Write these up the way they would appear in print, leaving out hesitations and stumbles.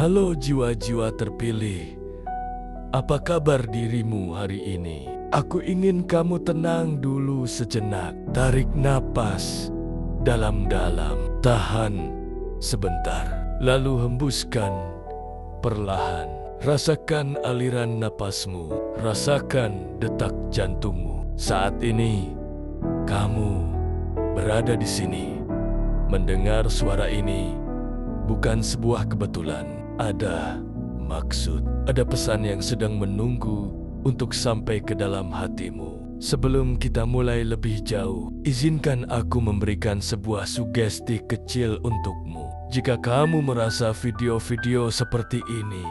Halo jiwa-jiwa terpilih, apa kabar dirimu hari ini? Aku ingin kamu tenang dulu sejenak. Tarik napas dalam-dalam, tahan sebentar, lalu hembuskan perlahan. Rasakan aliran napasmu, rasakan detak jantungmu. Saat ini, kamu berada di sini. Mendengar suara ini bukan sebuah kebetulan. Ada maksud, ada pesan yang sedang menunggu untuk sampai ke dalam hatimu. Sebelum kita mulai lebih jauh, izinkan aku memberikan sebuah sugesti kecil untukmu. Jika kamu merasa video-video seperti ini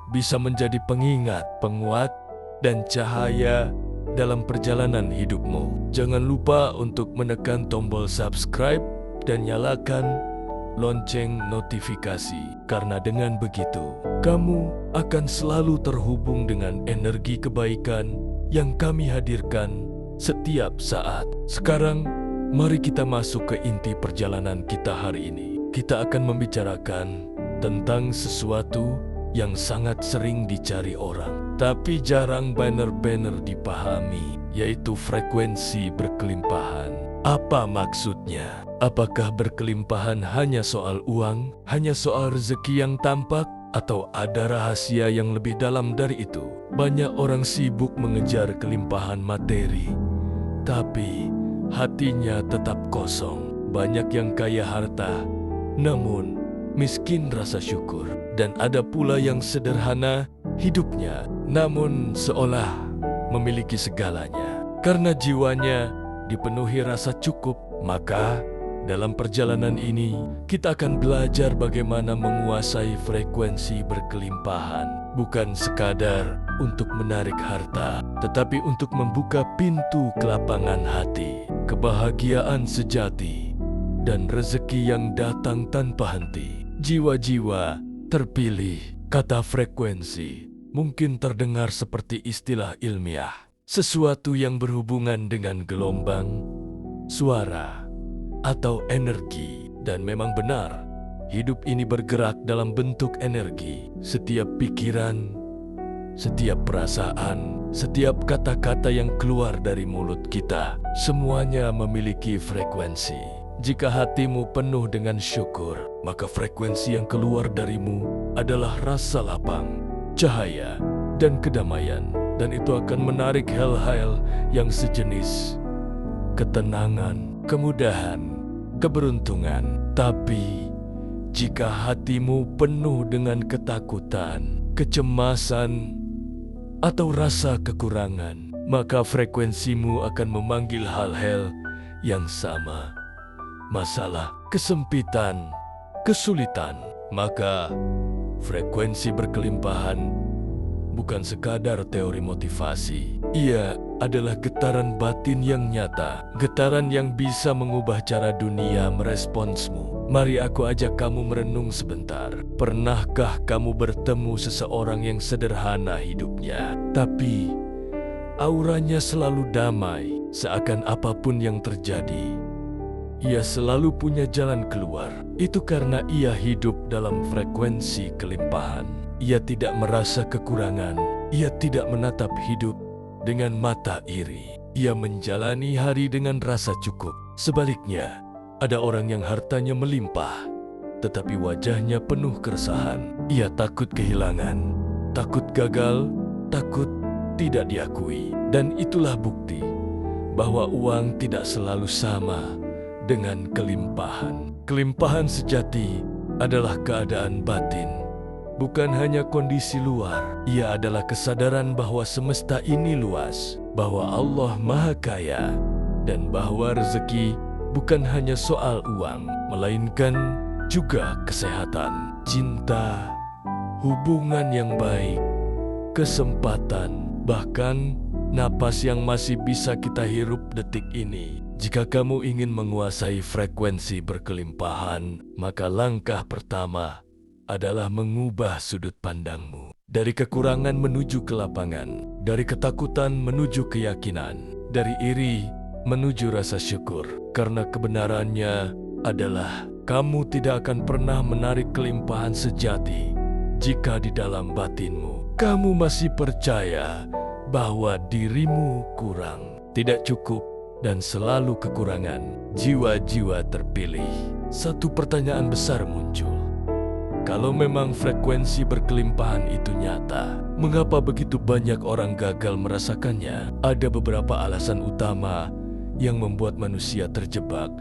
bisa menjadi pengingat, penguat, dan cahaya dalam perjalanan hidupmu, jangan lupa untuk menekan tombol subscribe dan nyalakan lonceng notifikasi. Karena dengan begitu, kamu akan selalu terhubung dengan energi kebaikan yang kami hadirkan setiap saat. Sekarang, mari kita masuk ke inti perjalanan kita hari ini. Kita akan membicarakan tentang sesuatu yang sangat sering dicari orang, tapi jarang benar-benar dipahami, yaitu frekuensi berkelimpahan. Apa maksudnya? Apakah berkelimpahan hanya soal uang, hanya soal rezeki yang tampak, atau ada rahasia yang lebih dalam dari itu? Banyak orang sibuk mengejar kelimpahan materi, tapi hatinya tetap kosong. Banyak yang kaya harta, namun miskin rasa syukur. Dan ada pula yang sederhana hidupnya, namun seolah memiliki segalanya. Karena jiwanya dipenuhi rasa cukup, maka dalam perjalanan ini kita akan belajar bagaimana menguasai frekuensi berkelimpahan. Bukan sekadar untuk menarik harta, tetapi untuk membuka pintu kelapangan hati, kebahagiaan sejati, dan rezeki yang datang tanpa henti. Jiwa-jiwa terpilih, kata frekuensi mungkin terdengar seperti istilah ilmiah, sesuatu yang berhubungan dengan gelombang, suara, atau energi. Dan memang benar, hidup ini bergerak dalam bentuk energi. Setiap pikiran, setiap perasaan, setiap kata-kata yang keluar dari mulut kita, semuanya memiliki frekuensi. Jika hatimu penuh dengan syukur, maka frekuensi yang keluar darimu adalah rasa lapang, cahaya, dan kedamaian. Dan itu akan menarik hal-hal yang sejenis ketenangan, kemudahan, keberuntungan. Tapi jika hatimu penuh dengan ketakutan, kecemasan, atau rasa kekurangan, maka frekuensimu akan memanggil hal-hal yang sama. Masalah, kesempitan, kesulitan. Maka frekuensi berkelimpahan bukan sekadar teori motivasi. Ia adalah getaran batin yang nyata, getaran yang bisa mengubah cara dunia meresponsmu. Mari aku ajak kamu merenung sebentar. Pernahkah kamu bertemu seseorang yang sederhana hidupnya, tapi auranya selalu damai, seakan apapun yang terjadi, ia selalu punya jalan keluar? Itu karena ia hidup dalam frekuensi kelimpahan. Ia tidak merasa kekurangan. Ia tidak menatap hidup dengan mata iri. Ia menjalani hari dengan rasa cukup. Sebaliknya, ada orang yang hartanya melimpah, tetapi wajahnya penuh keresahan. Ia takut kehilangan, takut gagal, takut tidak diakui. Dan itulah bukti bahwa uang tidak selalu sama dengan kelimpahan. Kelimpahan sejati adalah keadaan batin, bukan hanya kondisi luar. Ia adalah kesadaran bahwa semesta ini luas, bahwa Allah Maha Kaya, dan bahwa rezeki bukan hanya soal uang, melainkan juga kesehatan, cinta, hubungan yang baik, kesempatan, bahkan napas yang masih bisa kita hirup detik ini. Jika kamu ingin menguasai frekuensi berkelimpahan, maka langkah pertama adalah mengubah sudut pandangmu. Dari kekurangan menuju kelapangan, dari ketakutan menuju keyakinan, dari iri menuju rasa syukur. Karena kebenarannya adalah kamu tidak akan pernah menarik kelimpahan sejati jika di dalam batinmu kamu masih percaya bahwa dirimu kurang, tidak cukup, dan selalu kekurangan. Jiwa-jiwa terpilih. Satu pertanyaan besar muncul. Kalau memang frekuensi berkelimpahan itu nyata, mengapa begitu banyak orang gagal merasakannya? Ada beberapa alasan utama yang membuat manusia terjebak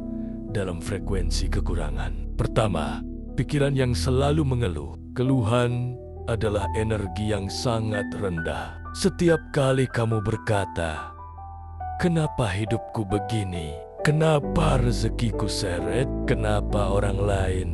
dalam frekuensi kekurangan. Pertama, pikiran yang selalu mengeluh. Keluhan adalah energi yang sangat rendah. Setiap kali kamu berkata, "Kenapa hidupku begini? Kenapa rezekiku seret? Kenapa orang lain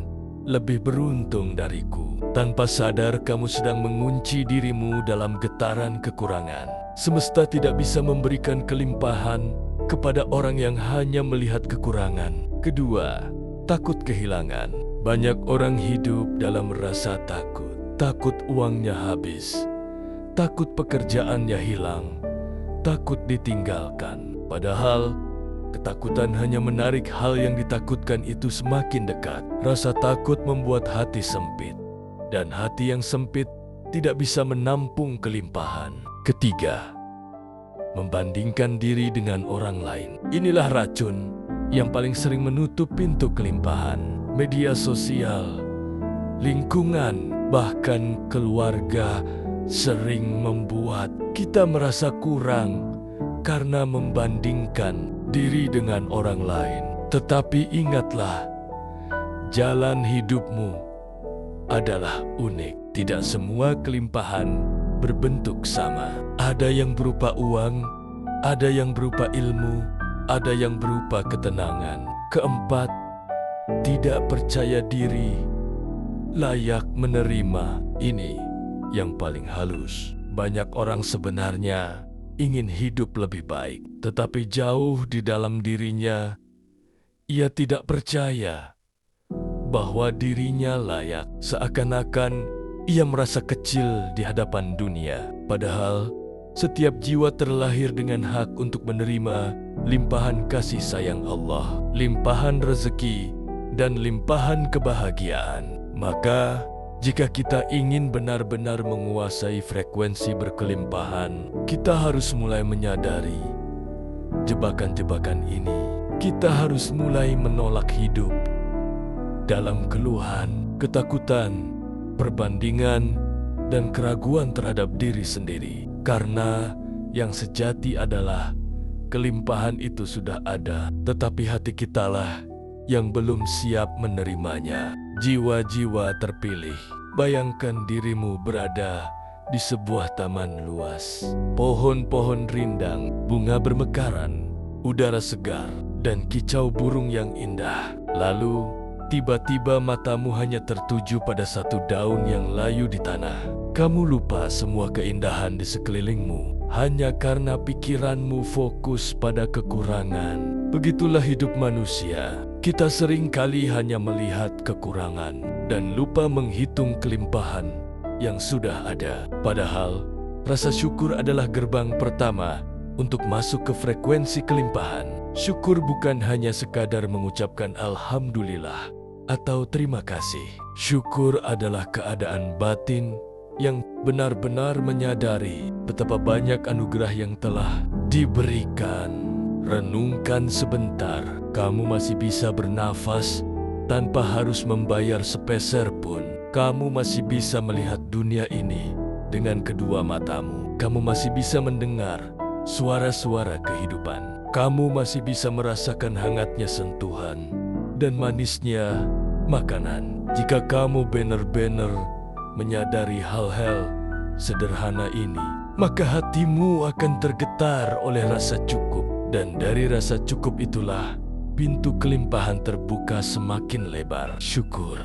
lebih beruntung dariku?" Tanpa sadar kamu sedang mengunci dirimu dalam getaran kekurangan. Semesta tidak bisa memberikan kelimpahan kepada orang yang hanya melihat kekurangan. Kedua, takut kehilangan. Banyak orang hidup dalam rasa takut. Takut uangnya habis, takut pekerjaannya hilang, takut ditinggalkan. Padahal, ketakutan hanya menarik hal yang ditakutkan itu semakin dekat. Rasa takut membuat hati sempit, dan hati yang sempit tidak bisa menampung kelimpahan. Ketiga, membandingkan diri dengan orang lain. Inilah racun yang paling sering menutup pintu kelimpahan. Media sosial, lingkungan, bahkan keluarga sering membuat kita merasa kurang karena membandingkan diri dengan orang lain. Tetapi ingatlah, jalan hidupmu adalah unik. Tidak semua kelimpahan berbentuk sama. Ada yang berupa uang, ada yang berupa ilmu, ada yang berupa ketenangan. Keempat, tidak percaya diri, layak menerima. Ini yang paling halus. Banyak orang sebenarnya ingin hidup lebih baik, tetapi jauh di dalam dirinya, ia tidak percaya bahwa dirinya layak. Seakan-akan ia merasa kecil di hadapan dunia. Padahal, setiap jiwa terlahir dengan hak untuk menerima limpahan kasih sayang Allah, limpahan rezeki, dan limpahan kebahagiaan. Maka, jika kita ingin benar-benar menguasai frekuensi berkelimpahan, kita harus mulai menyadari jebakan-jebakan ini. Kita harus mulai menolak hidup dalam keluhan, ketakutan, perbandingan, dan keraguan terhadap diri sendiri. Karena yang sejati adalah kelimpahan itu sudah ada, tetapi hati kitalah yang belum siap menerimanya. Jiwa-jiwa terpilih, bayangkan dirimu berada di sebuah taman luas. Pohon-pohon rindang, bunga bermekaran, udara segar, dan kicau burung yang indah. Lalu, tiba-tiba matamu hanya tertuju pada satu daun yang layu di tanah. Kamu lupa semua keindahan di sekelilingmu hanya karena pikiranmu fokus pada kekurangan. Begitulah hidup manusia. Kita sering kali hanya melihat kekurangan dan lupa menghitung kelimpahan yang sudah ada. Padahal, rasa syukur adalah gerbang pertama untuk masuk ke frekuensi kelimpahan. Syukur bukan hanya sekadar mengucapkan alhamdulillah atau terima kasih. Syukur adalah keadaan batin yang benar-benar menyadari betapa banyak anugerah yang telah diberikan. Renungkan sebentar, kamu masih bisa bernafas tanpa harus membayar sepeser pun. Kamu masih bisa melihat dunia ini dengan kedua matamu. Kamu masih bisa mendengar suara-suara kehidupan. Kamu masih bisa merasakan hangatnya sentuhan dan manisnya makanan. Jika kamu benar-benar menyadari hal-hal sederhana ini, maka hatimu akan tergetar oleh rasa cukup. Dan dari rasa cukup itulah pintu kelimpahan terbuka semakin lebar. Syukur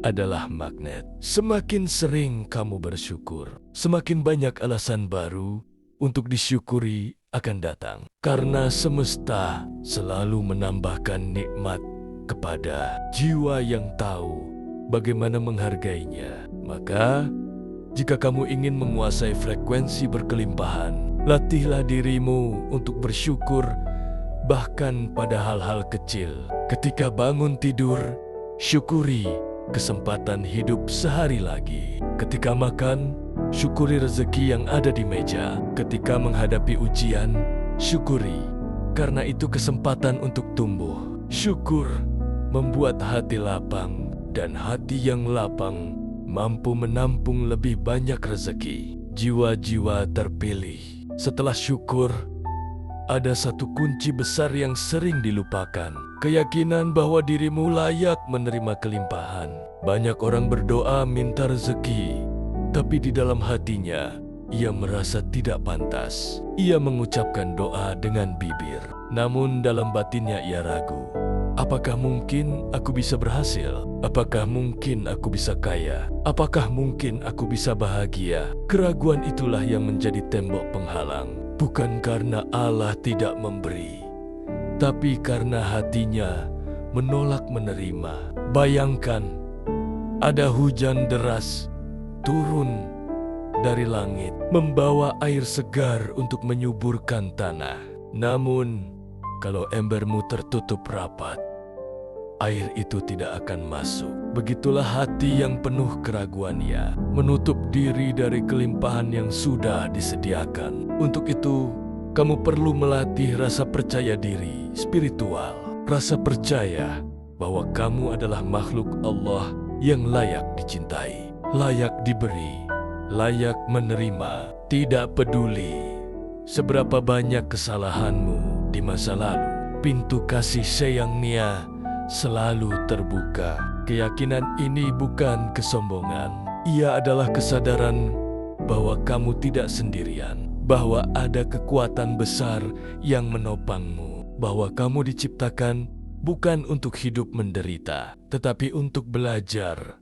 adalah magnet. Semakin sering kamu bersyukur, semakin banyak alasan baru untuk disyukuri akan datang. Karena semesta selalu menambahkan nikmat kepada jiwa yang tahu bagaimana menghargainya. Maka, jika kamu ingin menguasai frekuensi berkelimpahan, latihlah dirimu untuk bersyukur bahkan pada hal-hal kecil. Ketika bangun tidur, syukuri kesempatan hidup sehari lagi. Ketika makan, syukuri rezeki yang ada di meja. Ketika menghadapi ujian, syukuri, karena itu kesempatan untuk tumbuh. Syukur membuat hati lapang, dan hati yang lapang mampu menampung lebih banyak rezeki. Jiwa-jiwa terpilih. Setelah syukur, ada satu kunci besar yang sering dilupakan. Keyakinan bahwa dirimu layak menerima kelimpahan. Banyak orang berdoa minta rezeki, tapi di dalam hatinya, ia merasa tidak pantas. Ia mengucapkan doa dengan bibir, namun dalam batinnya ia ragu. Apakah mungkin aku bisa berhasil? Apakah mungkin aku bisa kaya? Apakah mungkin aku bisa bahagia? Keraguan itulah yang menjadi tembok penghalang. Bukan karena Allah tidak memberi, tapi karena hatinya menolak menerima. Bayangkan, ada hujan deras turun dari langit, membawa air segar untuk menyuburkan tanah. Namun, kalau embermu tertutup rapat, air itu tidak akan masuk. Begitulah hati yang penuh keraguannya, menutup diri dari kelimpahan yang sudah disediakan. Untuk itu, kamu perlu melatih rasa percaya diri spiritual. Rasa percaya bahwa kamu adalah makhluk Allah yang layak dicintai, layak diberi, layak menerima. Tidak peduli seberapa banyak kesalahanmu di masa lalu, pintu kasih sayangnya selalu terbuka. Keyakinan ini bukan kesombongan. Ia adalah kesadaran bahwa kamu tidak sendirian, bahwa ada kekuatan besar yang menopangmu, bahwa kamu diciptakan bukan untuk hidup menderita, tetapi untuk belajar,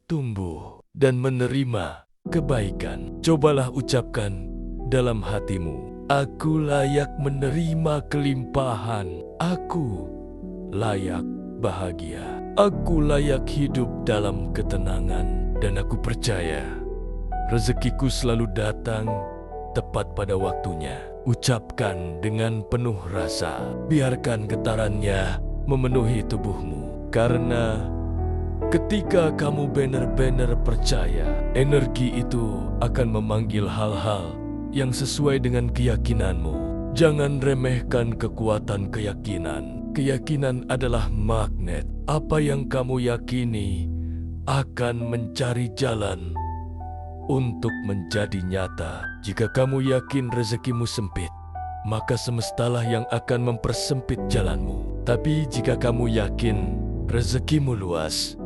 tumbuh, dan menerima kebaikan. Cobalah ucapkan dalam hatimu, aku layak menerima kelimpahan, aku layak bahagia, aku layak hidup dalam ketenangan, dan aku percaya rezekiku selalu datang tepat pada waktunya. Ucapkan dengan penuh rasa, biarkan getarannya memenuhi tubuhmu, karena ketika kamu benar-benar percaya, energi itu akan memanggil hal-hal yang sesuai dengan keyakinanmu. Jangan remehkan kekuatan keyakinan. Keyakinan adalah magnet. Apa yang kamu yakini akan mencari jalan untuk menjadi nyata. Jika kamu yakin rezekimu sempit, maka semestalah yang akan mempersempit jalanmu. Tapi jika kamu yakin rezekimu luas,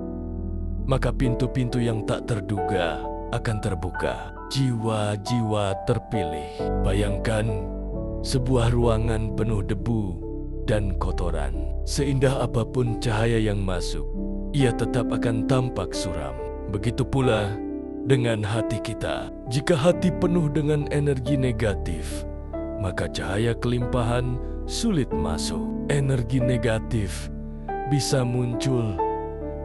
maka pintu-pintu yang tak terduga akan terbuka. Jiwa-jiwa terpilih. Bayangkan sebuah ruangan penuh debu dan kotoran. Seindah apapun cahaya yang masuk, ia tetap akan tampak suram. Begitu pula dengan hati kita. Jika hati penuh dengan energi negatif, maka cahaya kelimpahan sulit masuk. Energi negatif bisa muncul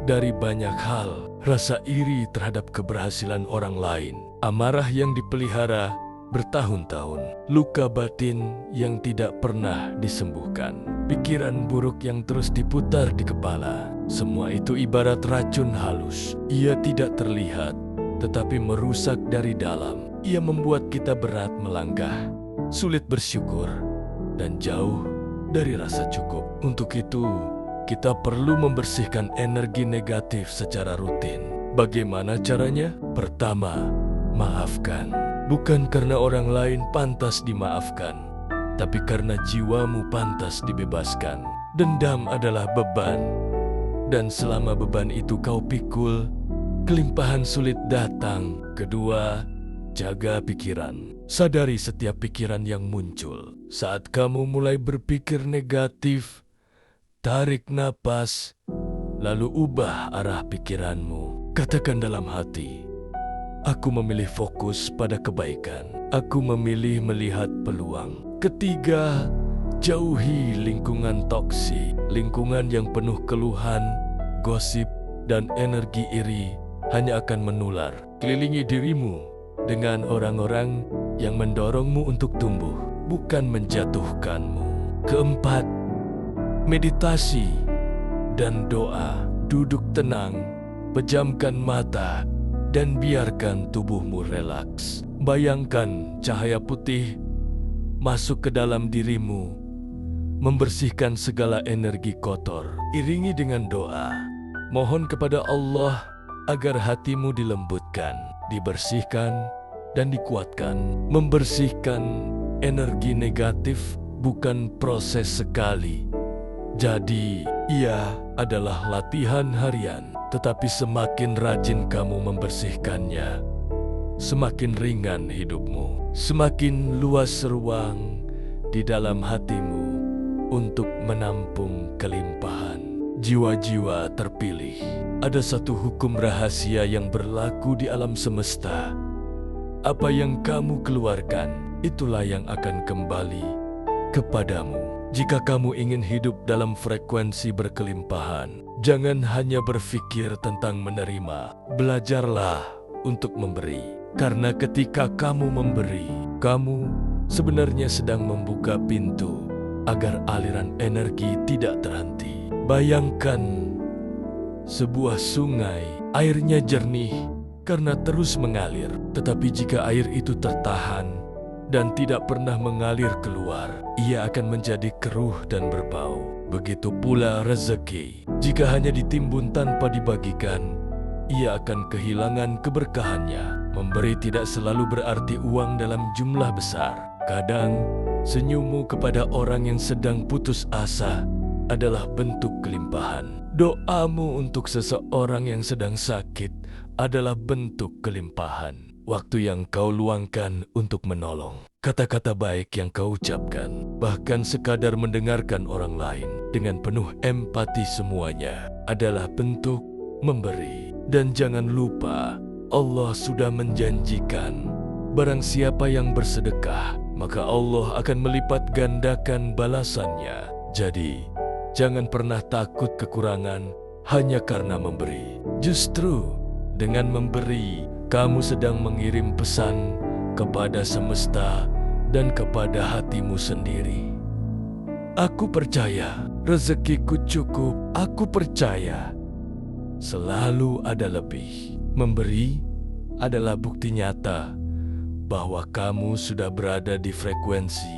dari banyak hal. Rasa iri terhadap keberhasilan orang lain, amarah yang dipelihara bertahun-tahun, luka batin yang tidak pernah disembuhkan, pikiran buruk yang terus diputar di kepala. Semua itu ibarat racun halus. Ia tidak terlihat, tetapi merusak dari dalam. Ia membuat kita berat melangkah, sulit bersyukur, dan jauh dari rasa cukup. Untuk itu, kita perlu membersihkan energi negatif secara rutin. Bagaimana caranya? Pertama, maafkan. Bukan karena orang lain pantas dimaafkan, tapi karena jiwamu pantas dibebaskan. Dendam adalah beban, dan selama beban itu kau pikul, kelimpahan sulit datang. Kedua, jaga pikiran. Sadari setiap pikiran yang muncul. Saat kamu mulai berpikir negatif, tarik napas, lalu ubah arah pikiranmu. Katakan dalam hati, aku memilih fokus pada kebaikan. Aku memilih melihat peluang. Ketiga, jauhi lingkungan toksik. Lingkungan yang penuh keluhan, gosip, dan energi iri hanya akan menular. Kelilingi dirimu dengan orang-orang yang mendorongmu untuk tumbuh, bukan menjatuhkanmu. Keempat, meditasi dan doa. Duduk tenang, Pejamkan mata dan biarkan tubuhmu relaks. Bayangkan cahaya putih masuk ke dalam dirimu, membersihkan segala energi kotor. Iringi dengan doa. Mohon kepada Allah agar hatimu dilembutkan, dibersihkan, dan dikuatkan. Membersihkan energi negatif bukan proses sekali. Jadi, ia adalah latihan harian. Tetapi semakin rajin kamu membersihkannya, semakin ringan hidupmu, semakin luas ruang di dalam hatimu untuk menampung kelimpahan. Jiwa-jiwa terpilih. Ada satu hukum rahasia yang berlaku di alam semesta. Apa yang kamu keluarkan, itulah yang akan kembali kepadamu. Jika kamu ingin hidup dalam frekuensi berkelimpahan, jangan hanya berpikir tentang menerima. Belajarlah untuk memberi. Karena ketika kamu memberi, kamu sebenarnya sedang membuka pintu agar aliran energi tidak terhenti. Bayangkan sebuah sungai, airnya jernih karena terus mengalir. Tetapi jika air itu tertahan dan tidak pernah mengalir keluar, ia akan menjadi keruh dan berbau. Begitu pula rezeki. Jika hanya ditimbun tanpa dibagikan, ia akan kehilangan keberkahannya. Memberi tidak selalu berarti uang dalam jumlah besar. Kadang, senyummu kepada orang yang sedang putus asa adalah bentuk kelimpahan. Doamu untuk seseorang yang sedang sakit adalah bentuk kelimpahan. Waktu yang kau luangkan untuk menolong, kata-kata baik yang kau ucapkan, bahkan sekadar mendengarkan orang lain dengan penuh empati, semuanya adalah bentuk memberi. Dan jangan lupa, Allah sudah menjanjikan, barang siapa yang bersedekah, maka Allah akan melipat gandakan balasannya. Jadi, jangan pernah takut kekurangan hanya karena memberi. Justru, dengan memberi, kamu sedang mengirim pesan kepada semesta dan kepada hatimu sendiri. Aku percaya rezekiku cukup. Aku percaya selalu ada lebih. Memberi adalah bukti nyata bahwa kamu sudah berada di frekuensi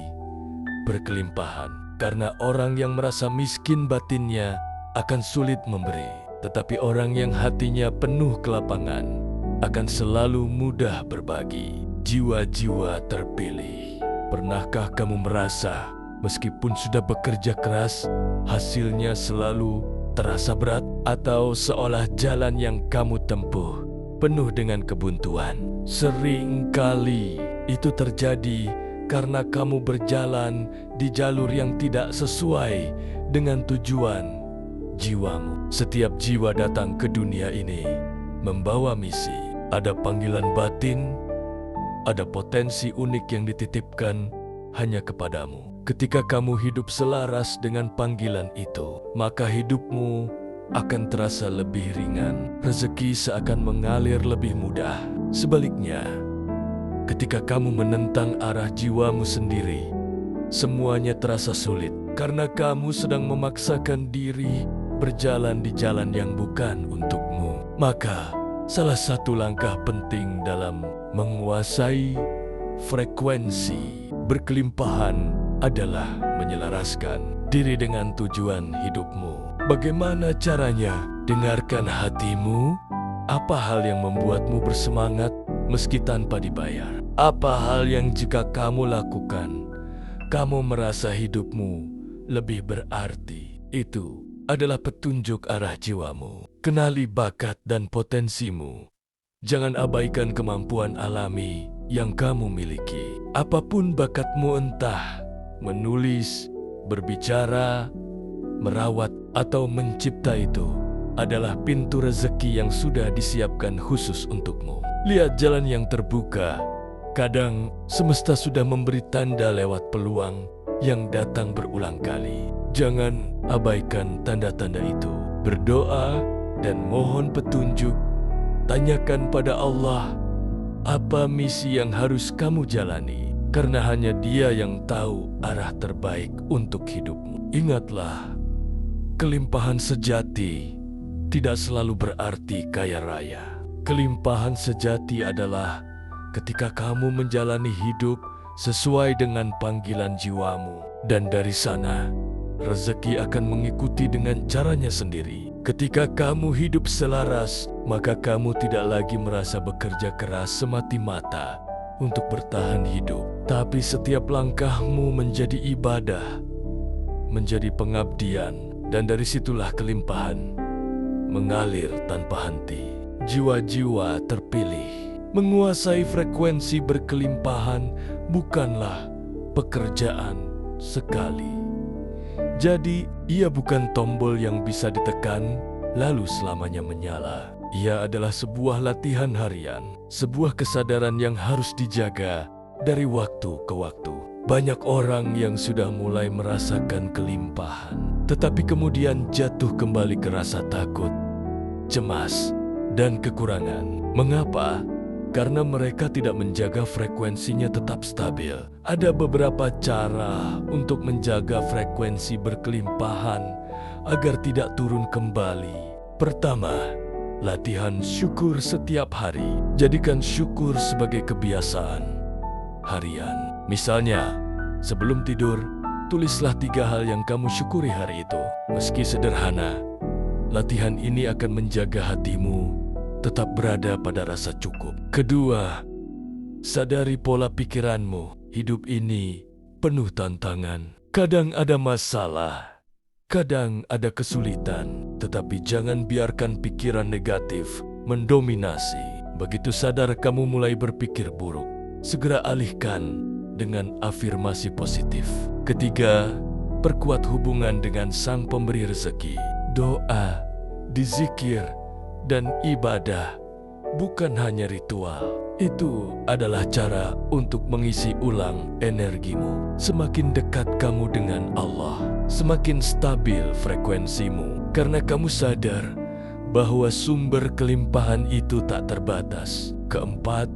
berkelimpahan. Karena orang yang merasa miskin batinnya akan sulit memberi. Tetapi orang yang hatinya penuh kelapangan akan selalu mudah berbagi. Jiwa-jiwa terpilih. Pernahkah kamu merasa meskipun sudah bekerja keras, hasilnya selalu terasa berat? Atau seolah jalan yang kamu tempuh penuh dengan kebuntuan? Seringkali itu terjadi karena kamu berjalan di jalur yang tidak sesuai dengan tujuan jiwamu. Setiap jiwa datang ke dunia ini membawa misi. Ada panggilan batin, ada potensi unik yang dititipkan hanya kepadamu. Ketika kamu hidup selaras dengan panggilan itu, maka hidupmu akan terasa lebih ringan. Rezeki seakan mengalir lebih mudah. Sebaliknya, ketika kamu menentang arah jiwamu sendiri, semuanya terasa sulit karena kamu sedang memaksakan diri berjalan di jalan yang bukan untukmu. Maka, salah satu langkah penting dalam menguasai frekuensi berkelimpahan adalah menyelaraskan diri dengan tujuan hidupmu. Bagaimana caranya? Dengarkan hatimu. Apa hal yang membuatmu bersemangat meski tanpa dibayar? Apa hal yang jika kamu lakukan, kamu merasa hidupmu lebih berarti? Itu adalah petunjuk arah jiwamu. Kenali bakat dan potensimu. Jangan abaikan kemampuan alami yang kamu miliki. Apapun bakatmu, entah menulis, berbicara, merawat, atau mencipta, itu adalah pintu rezeki yang sudah disiapkan khusus untukmu. Lihat jalan yang terbuka. Kadang semesta sudah memberi tanda lewat peluang yang datang berulang kali. Jangan abaikan tanda-tanda itu. Berdoa dan mohon petunjuk. Tanyakan pada Allah, apa misi yang harus kamu jalani? Karena hanya Dia yang tahu arah terbaik untuk hidupmu. Ingatlah, kelimpahan sejati tidak selalu berarti kaya raya. Kelimpahan sejati adalah ketika kamu menjalani hidup sesuai dengan panggilan jiwamu. Dan dari sana, rezeki akan mengikuti dengan caranya sendiri. Ketika kamu hidup selaras, maka kamu tidak lagi merasa bekerja keras semati mata untuk bertahan hidup. Tapi setiap langkahmu menjadi ibadah, menjadi pengabdian, dan dari situlah kelimpahan mengalir tanpa henti. Jiwa-jiwa terpilih menguasai frekuensi berkelimpahan bukanlah pekerjaan sekali. Jadi, ia bukan tombol yang bisa ditekan lalu selamanya menyala. Ia adalah sebuah latihan harian, sebuah kesadaran yang harus dijaga dari waktu ke waktu. Banyak orang yang sudah mulai merasakan kelimpahan, tetapi kemudian jatuh kembali ke rasa takut, cemas, dan kekurangan. Mengapa? Karena mereka tidak menjaga frekuensinya tetap stabil. Ada beberapa cara untuk menjaga frekuensi berkelimpahan agar tidak turun kembali. Pertama, latihan syukur setiap hari. Jadikan syukur sebagai kebiasaan harian. Misalnya, sebelum tidur, tulislah 3 hal yang kamu syukuri hari itu. Meski sederhana, latihan ini akan menjaga hatimu tetap berada pada rasa cukup. Kedua, sadari pola pikiranmu. Hidup ini penuh tantangan. Kadang ada masalah, kadang ada kesulitan, tetapi jangan biarkan pikiran negatif mendominasi. Begitu sadar kamu mulai berpikir buruk, segera alihkan dengan afirmasi positif. Ketiga, perkuat hubungan dengan Sang Pemberi Rezeki. Doa, dizikir, dan ibadah bukan hanya ritual. Itu adalah cara untuk mengisi ulang energimu. Semakin dekat kamu dengan Allah, semakin stabil frekuensimu. Karena kamu sadar bahwa sumber kelimpahan itu tak terbatas. Keempat,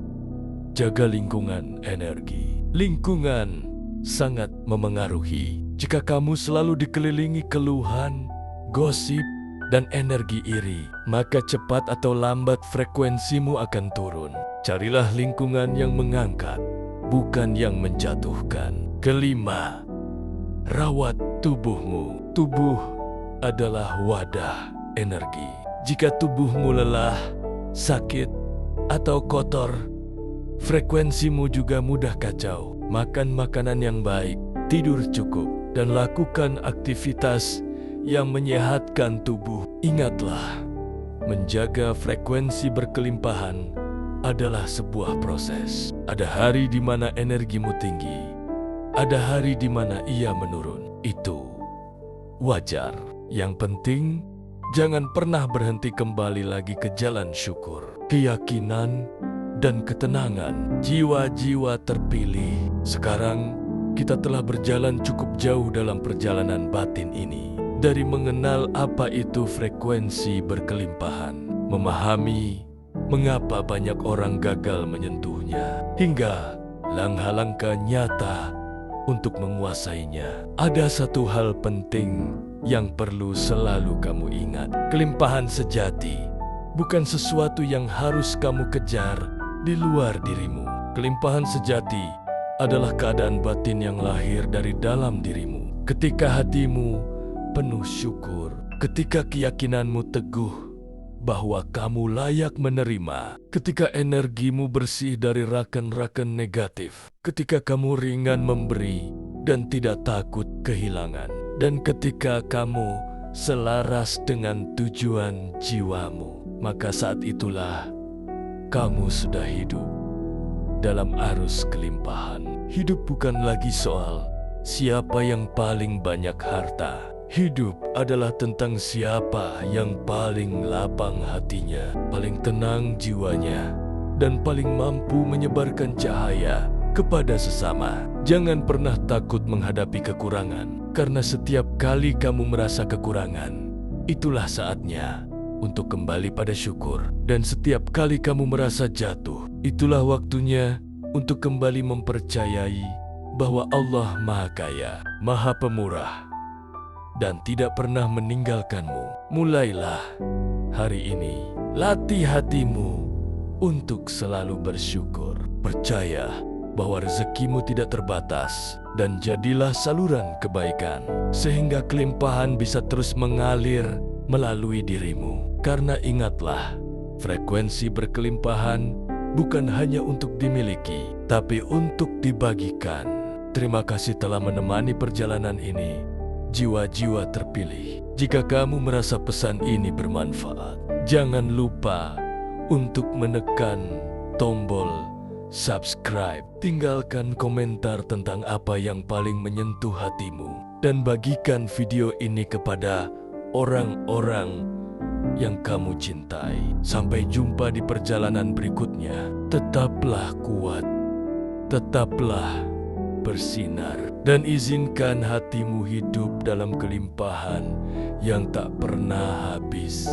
jaga lingkungan energi. Lingkungan sangat memengaruhi. Jika kamu selalu dikelilingi keluhan, gosip, dan energi iri, maka cepat atau lambat frekuensimu akan turun. Carilah lingkungan yang mengangkat, bukan yang menjatuhkan. Kelima, rawat tubuhmu. Tubuh adalah wadah energi. Jika tubuhmu lelah, sakit, atau kotor, frekuensimu juga mudah kacau. Makan makanan yang baik, tidur cukup, dan lakukan aktivitas yang menyehatkan tubuh. Ingatlah, menjaga frekuensi berkelimpahan adalah sebuah proses. Ada hari di mana energimu tinggi, ada hari di mana ia menurun. Itu wajar. Yang penting, jangan pernah berhenti kembali lagi ke jalan syukur, keyakinan, dan ketenangan. Jiwa-jiwa terpilih, sekarang kita telah berjalan cukup jauh dalam perjalanan batin ini. Dari mengenal apa itu frekuensi berkelimpahan, memahami mengapa banyak orang gagal menyentuhnya, hingga langkah-langkah nyata untuk menguasainya. Ada satu hal penting yang perlu selalu kamu ingat. Kelimpahan sejati bukan sesuatu yang harus kamu kejar di luar dirimu. Kelimpahan sejati adalah keadaan batin yang lahir dari dalam dirimu. Ketika hatimu penuh syukur, ketika keyakinanmu teguh bahwa kamu layak menerima, ketika energimu bersih dari rakan-rakan negatif, ketika kamu ringan memberi dan tidak takut kehilangan, dan ketika kamu selaras dengan tujuan jiwamu, maka saat itulah kamu sudah hidup dalam arus kelimpahan. Hidup bukan lagi soal siapa yang paling banyak harta. Hidup adalah tentang siapa yang paling lapang hatinya, paling tenang jiwanya, dan paling mampu menyebarkan cahaya kepada sesama. Jangan pernah takut menghadapi kekurangan, karena setiap kali kamu merasa kekurangan, itulah saatnya untuk kembali pada syukur. Dan setiap kali kamu merasa jatuh, itulah waktunya untuk kembali mempercayai bahwa Allah Maha Kaya, Maha Pemurah, dan tidak pernah meninggalkanmu. Mulailah hari ini, latih hatimu untuk selalu bersyukur. Percaya bahwa rezekimu tidak terbatas, dan jadilah saluran kebaikan, sehingga kelimpahan bisa terus mengalir melalui dirimu. Karena ingatlah, frekuensi berkelimpahan bukan hanya untuk dimiliki, tapi untuk dibagikan. Terima kasih telah menemani perjalanan ini, jiwa-jiwa terpilih. Jika kamu merasa pesan ini bermanfaat, jangan lupa untuk menekan tombol subscribe. Tinggalkan komentar tentang apa yang paling menyentuh hatimu, dan bagikan video ini kepada orang-orang yang kamu cintai. Sampai jumpa di perjalanan berikutnya. Tetaplah kuat, tetaplah bersinar, dan izinkan hatimu hidup dalam kelimpahan yang tak pernah habis.